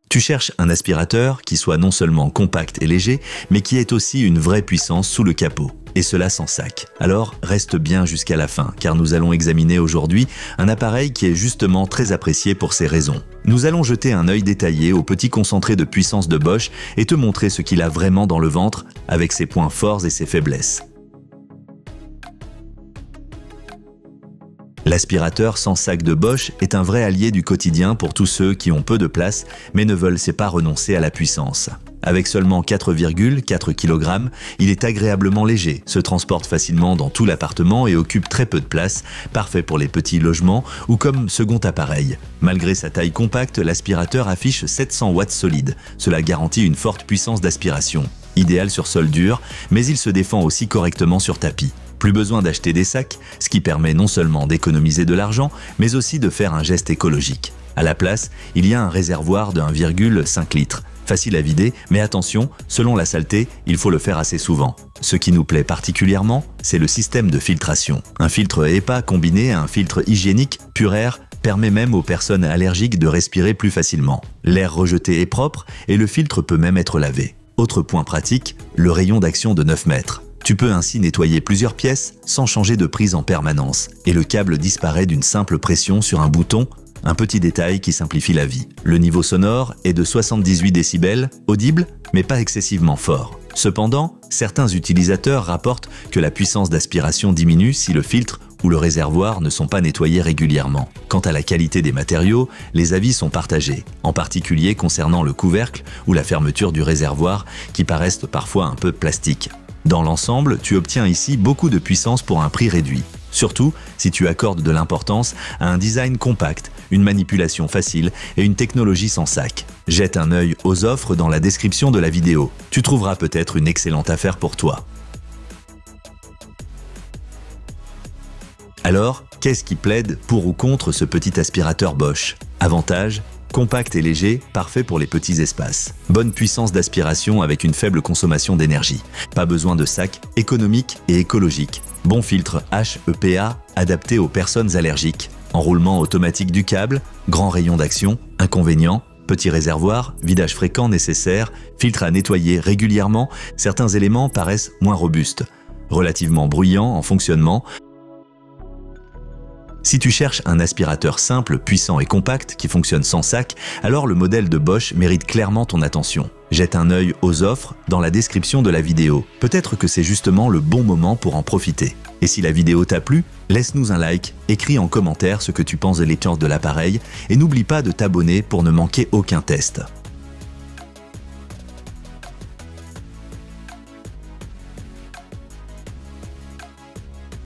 Tu cherches un aspirateur qui soit non seulement compact et léger, mais qui ait aussi une vraie puissance sous le capot. Et cela sans sac. Alors reste bien jusqu'à la fin, car nous allons examiner aujourd'hui un appareil qui est justement très apprécié pour ces raisons. Nous allons jeter un œil détaillé au petit concentré de puissance de Bosch et te montrer ce qu'il a vraiment dans le ventre, avec ses points forts et ses faiblesses. L'aspirateur sans sac de Bosch est un vrai allié du quotidien pour tous ceux qui ont peu de place mais ne veulent pas renoncer à la puissance. Avec seulement 4,4 kg, il est agréablement léger, se transporte facilement dans tout l'appartement et occupe très peu de place, parfait pour les petits logements ou comme second appareil. Malgré sa taille compacte, l'aspirateur affiche 700 watts solides. Cela garantit une forte puissance d'aspiration. Idéal sur sol dur, mais il se défend aussi correctement sur tapis. Plus besoin d'acheter des sacs, ce qui permet non seulement d'économiser de l'argent, mais aussi de faire un geste écologique. À la place, il y a un réservoir de 1,5 litre. Facile à vider, mais attention, selon la saleté, il faut le faire assez souvent. Ce qui nous plaît particulièrement, c'est le système de filtration. Un filtre HEPA combiné à un filtre hygiénique pur air permet même aux personnes allergiques de respirer plus facilement. L'air rejeté est propre et le filtre peut même être lavé. Autre point pratique, le rayon d'action de 9 mètres. Tu peux ainsi nettoyer plusieurs pièces sans changer de prise en permanence et le câble disparaît d'une simple pression sur un bouton, un petit détail qui simplifie la vie. Le niveau sonore est de 78 décibels, audible mais pas excessivement fort. Cependant, certains utilisateurs rapportent que la puissance d'aspiration diminue si le filtre ou le réservoir ne sont pas nettoyés régulièrement. Quant à la qualité des matériaux, les avis sont partagés, en particulier concernant le couvercle ou la fermeture du réservoir qui paraissent parfois un peu plastiques. Dans l'ensemble, tu obtiens ici beaucoup de puissance pour un prix réduit. Surtout si tu accordes de l'importance à un design compact, une manipulation facile et une technologie sans sac. Jette un œil aux offres dans la description de la vidéo. Tu trouveras peut-être une excellente affaire pour toi. Alors, qu'est-ce qui plaide pour ou contre ce petit aspirateur Bosch? Avantages: compact et léger, parfait pour les petits espaces. Bonne puissance d'aspiration avec une faible consommation d'énergie. Pas besoin de sac, économique et écologique. Bon filtre HEPA adapté aux personnes allergiques. Enroulement automatique du câble, grand rayon d'action. Inconvénients: petit réservoir, vidage fréquent nécessaire, filtre à nettoyer régulièrement, certains éléments paraissent moins robustes. Relativement bruyant en fonctionnement. Si tu cherches un aspirateur simple, puissant et compact qui fonctionne sans sac, alors le modèle de Bosch mérite clairement ton attention. Jette un œil aux offres dans la description de la vidéo. Peut-être que c'est justement le bon moment pour en profiter. Et si la vidéo t'a plu, laisse-nous un like, écris en commentaire ce que tu penses de l'étoffe de l'appareil et n'oublie pas de t'abonner pour ne manquer aucun test.